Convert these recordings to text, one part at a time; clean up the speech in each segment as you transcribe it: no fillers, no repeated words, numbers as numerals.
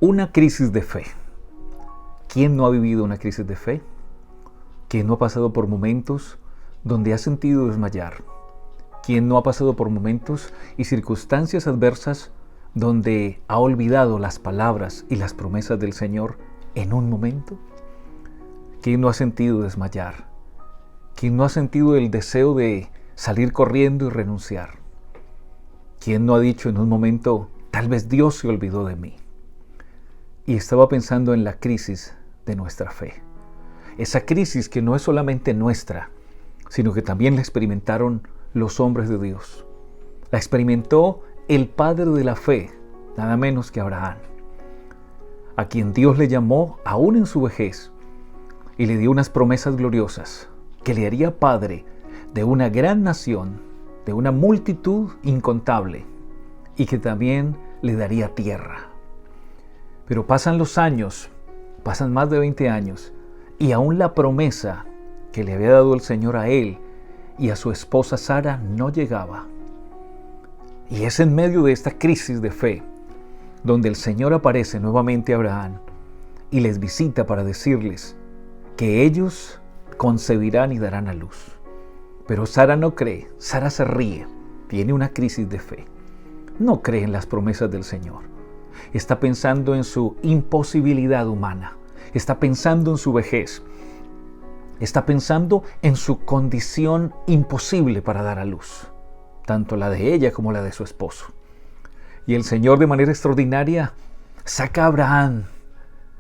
Una crisis de fe. ¿Quién no ha vivido una crisis de fe? ¿Quién no ha pasado por momentos donde ha sentido desmayar? ¿Quién no ha pasado por momentos y circunstancias adversas donde ha olvidado las palabras y las promesas del Señor en un momento? ¿Quién no ha sentido desmayar? ¿Quién no ha sentido el deseo de salir corriendo y renunciar? ¿Quién no ha dicho en un momento, tal vez Dios se olvidó de mí? Y estaba pensando en la crisis de nuestra fe. Esa crisis que no es solamente nuestra, sino que también la experimentaron los hombres de Dios. La experimentó el padre de la fe, nada menos que Abraham, a quien Dios le llamó aún en su vejez y le dio unas promesas gloriosas, que le haría padre de una gran nación, de una multitud incontable, y que también le daría tierra. Pero pasan los años, pasan más de 20 años, y aún la promesa que le había dado el Señor a él y a su esposa Sara no llegaba. Y es en medio de esta crisis de fe donde el Señor aparece nuevamente a Abraham y les visita para decirles que ellos concebirán y darán a luz. Pero Sara no cree, Sara se ríe, tiene una crisis de fe. No cree en las promesas del Señor. Está pensando en su imposibilidad humana. Está pensando en su vejez. Está pensando en su condición imposible para dar a luz, tanto la de ella como la de su esposo. Y el Señor, de manera extraordinaria, saca a Abraham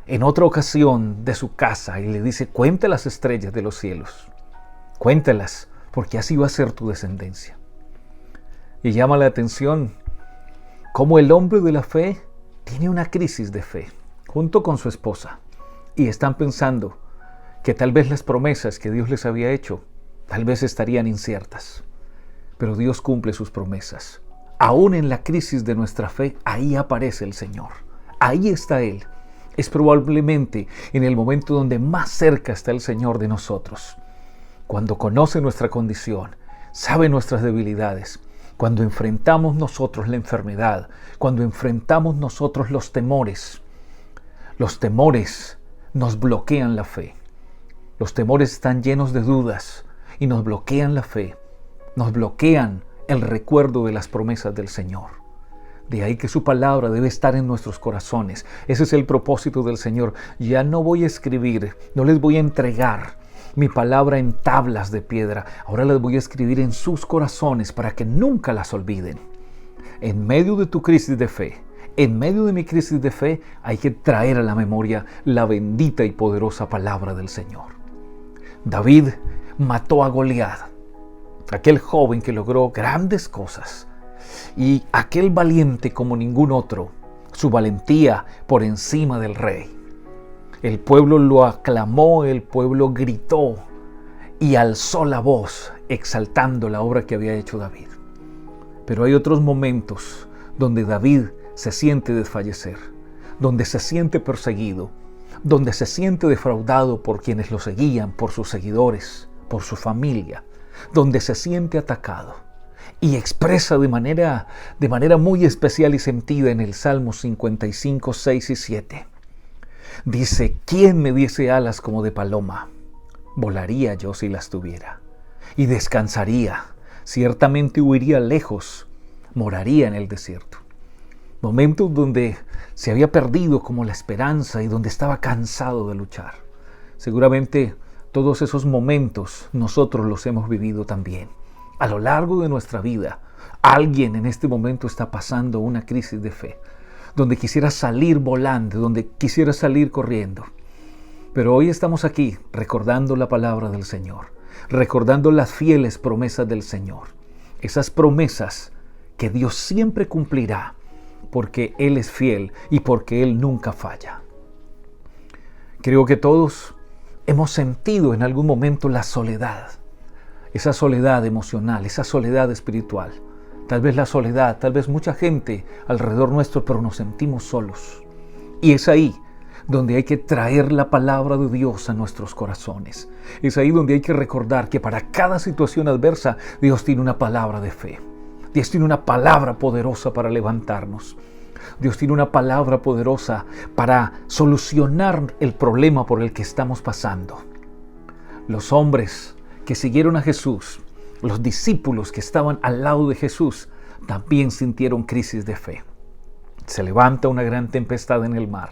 en otra ocasión de su casa y le dice: cuenta las estrellas de los cielos, cuéntalas, porque así va a ser tu descendencia. Y llama la atención cómo el hombre de la fe tiene una crisis de fe junto con su esposa, y están pensando que tal vez las promesas que Dios les había hecho tal vez estarían inciertas. Pero Dios cumple sus promesas. Aún en la crisis de nuestra fe, ahí aparece el Señor. Ahí está Él. Es probablemente en el momento donde más cerca está el Señor de nosotros. Cuando conoce nuestra condición, sabe nuestras debilidades, cuando enfrentamos nosotros la enfermedad, cuando enfrentamos nosotros los temores nos bloquean la fe. Los temores están llenos de dudas y nos bloquean la fe, nos bloquean el recuerdo de las promesas del Señor. De ahí que su palabra debe estar en nuestros corazones. Ese es el propósito del Señor. Ya no voy a escribir, no les voy a entregar mi palabra en tablas de piedra. Ahora las voy a escribir en sus corazones para que nunca las olviden. En medio de tu crisis de fe, en medio de mi crisis de fe, hay que traer a la memoria la bendita y poderosa palabra del Señor. David mató a Goliat, aquel joven que logró grandes cosas, y aquel valiente como ningún otro, su valentía por encima del rey. El pueblo lo aclamó, el pueblo gritó y alzó la voz exaltando la obra que había hecho David. Pero hay otros momentos donde David se siente desfallecer, donde se siente perseguido, donde se siente defraudado por quienes lo seguían, por sus seguidores, por su familia, donde se siente atacado. Y expresa de manera muy especial y sentida en el Salmo 55, 6 y 7. Dice: ¿quién me diese alas como de paloma? Volaría yo si las tuviera, y descansaría, ciertamente huiría lejos, moraría en el desierto. Momentos donde se había perdido como la esperanza y donde estaba cansado de luchar. Seguramente todos esos momentos nosotros los hemos vivido también. A lo largo de nuestra vida, alguien en este momento está pasando una crisis de fe, donde quisiera salir volando, donde quisiera salir corriendo. Pero hoy estamos aquí recordando la palabra del Señor, recordando las fieles promesas del Señor. Esas promesas que Dios siempre cumplirá, porque Él es fiel y porque Él nunca falla. Creo que todos hemos sentido en algún momento la soledad, esa soledad emocional, esa soledad espiritual. Tal vez la soledad, tal vez mucha gente alrededor nuestro, pero nos sentimos solos. Y es ahí donde hay que traer la palabra de Dios a nuestros corazones. Es ahí donde hay que recordar que para cada situación adversa, Dios tiene una palabra de fe. Dios tiene una palabra poderosa para levantarnos. Dios tiene una palabra poderosa para solucionar el problema por el que estamos pasando. Los hombres que siguieron a Jesús, los discípulos que estaban al lado de Jesús, también sintieron crisis de fe. Se levanta una gran tempestad en el mar,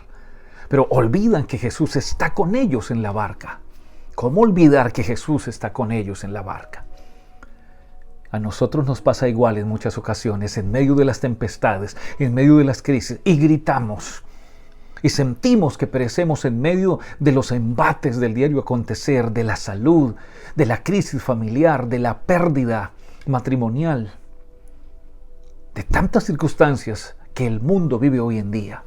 pero olvidan que Jesús está con ellos en la barca. ¿Cómo olvidar que Jesús está con ellos en la barca? A nosotros nos pasa igual en muchas ocasiones, en medio de las tempestades, en medio de las crisis, y gritamos. Y sentimos que perecemos en medio de los embates del diario acontecer, de la salud, de la crisis familiar, de la pérdida matrimonial, de tantas circunstancias que el mundo vive hoy en día.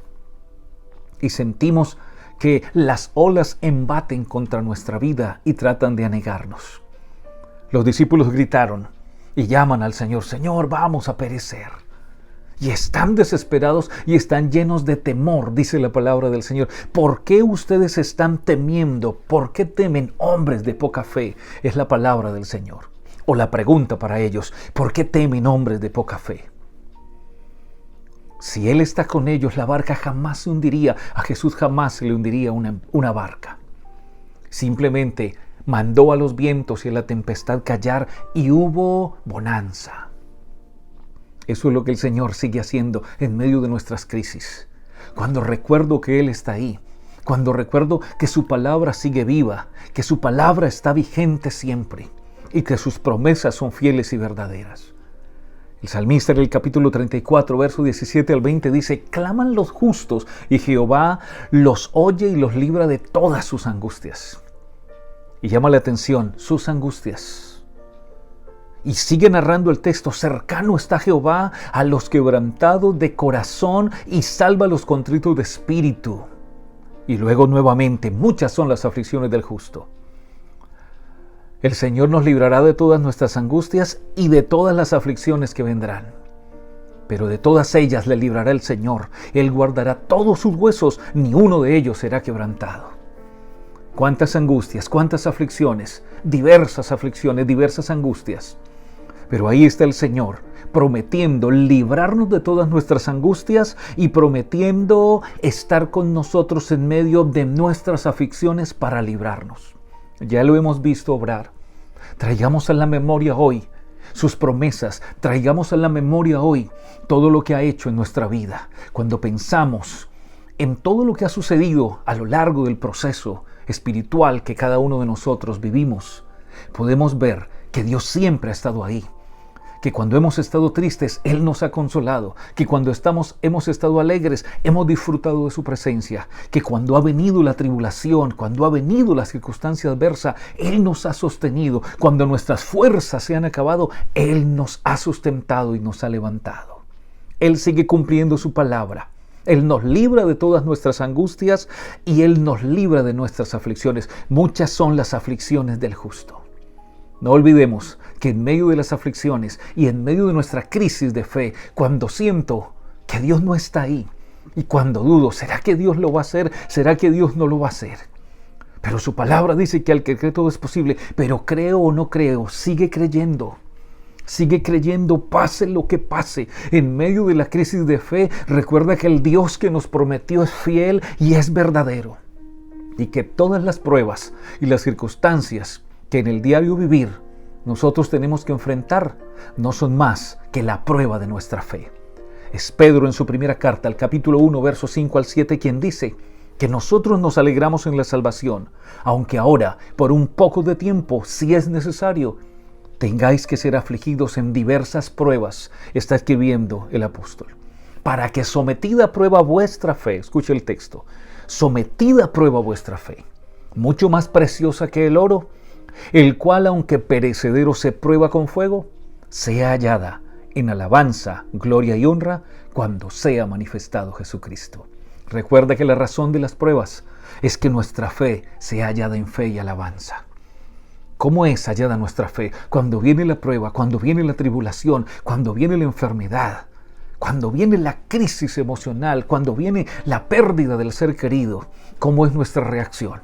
Y sentimos que las olas embaten contra nuestra vida y tratan de anegarnos. Los discípulos gritaron y llaman al Señor: Señor, vamos a perecer. Y están desesperados y están llenos de temor, dice la palabra del Señor. ¿Por qué ustedes están temiendo? ¿Por qué temen, hombres de poca fe? Es la palabra del Señor. O la pregunta para ellos: ¿por qué temen, hombres de poca fe? Si Él está con ellos, la barca jamás se hundiría. A Jesús jamás se le hundiría una barca. Simplemente mandó a los vientos y a la tempestad callar y hubo bonanza. Eso es lo que el Señor sigue haciendo en medio de nuestras crisis. Cuando recuerdo que Él está ahí, cuando recuerdo que su palabra sigue viva, que su palabra está vigente siempre y que sus promesas son fieles y verdaderas. El salmista en el capítulo 34, verso 17 al 20 dice: claman los justos y Jehová los oye y los libra de todas sus angustias. Y llama la atención, sus angustias. Y sigue narrando el texto: cercano está Jehová a los quebrantados de corazón y salva a los contritos de espíritu. Y luego nuevamente, muchas son las aflicciones del justo. El Señor nos librará de todas nuestras angustias y de todas las aflicciones que vendrán. Pero de todas ellas le librará el Señor. Él guardará todos sus huesos, ni uno de ellos será quebrantado. Cuántas angustias, cuántas aflicciones, diversas angustias. Pero ahí está el Señor, prometiendo librarnos de todas nuestras angustias y prometiendo estar con nosotros en medio de nuestras aflicciones para librarnos. Ya lo hemos visto obrar. Traigamos a la memoria hoy sus promesas, traigamos a la memoria hoy todo lo que ha hecho en nuestra vida. Cuando pensamos en todo lo que ha sucedido a lo largo del proceso espiritual que cada uno de nosotros vivimos, podemos ver que Dios siempre ha estado ahí. Que cuando hemos estado tristes, Él nos ha consolado. Que cuando hemos estado alegres, hemos disfrutado de su presencia. Que cuando ha venido la tribulación, cuando ha venido la circunstancia adversa, Él nos ha sostenido. Cuando nuestras fuerzas se han acabado, Él nos ha sustentado y nos ha levantado. Él sigue cumpliendo su palabra. Él nos libra de todas nuestras angustias y Él nos libra de nuestras aflicciones. Muchas son las aflicciones del justo. No olvidemos que en medio de las aflicciones y en medio de nuestra crisis de fe, cuando siento que Dios no está ahí y cuando dudo, ¿será que Dios lo va a hacer? ¿Será que Dios no lo va a hacer? Pero su palabra dice que al que cree todo es posible, pero creo o no creo, sigue creyendo. Sigue creyendo, pase lo que pase. En medio de la crisis de fe, recuerda que el Dios que nos prometió es fiel y es verdadero. Y que todas las pruebas y las circunstancias que en el diario vivir nosotros tenemos que enfrentar no son más que la prueba de nuestra fe. Es Pedro en su primera carta, al capítulo 1, versos 5 al 7, quien dice que nosotros nos alegramos en la salvación, aunque ahora, por un poco de tiempo, si es necesario, tengáis que ser afligidos en diversas pruebas, está escribiendo el apóstol, para que sometida a prueba vuestra fe, escuche el texto, sometida a prueba vuestra fe, mucho más preciosa que el oro, el cual, aunque perecedero se prueba con fuego, sea hallada en alabanza, gloria y honra cuando sea manifestado Jesucristo. Recuerda que la razón de las pruebas es que nuestra fe sea hallada en fe y alabanza. ¿Cómo es hallada nuestra fe? Cuando viene la prueba, cuando viene la tribulación, cuando viene la enfermedad, cuando viene la crisis emocional, cuando viene la pérdida del ser querido. ¿Cómo es nuestra reacción?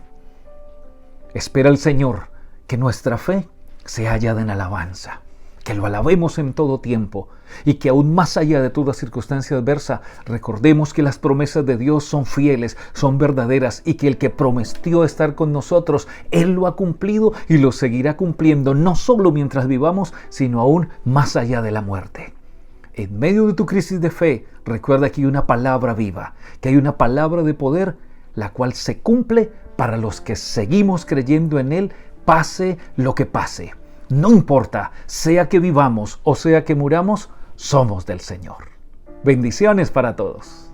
Espera al Señor que nuestra fe sea hallada en alabanza. que lo alabemos en todo tiempo y que aún más allá de toda circunstancia adversa, recordemos que las promesas de Dios son fieles, son verdaderas y que el que prometió estar con nosotros, Él lo ha cumplido y lo seguirá cumpliendo, no solo mientras vivamos, sino aún más allá de la muerte. En medio de tu crisis de fe, recuerda que hay una palabra viva, que hay una palabra de poder, la cual se cumple para los que seguimos creyendo en Él, pase lo que pase. No importa, sea que vivamos o sea que muramos, somos del Señor. Bendiciones para todos.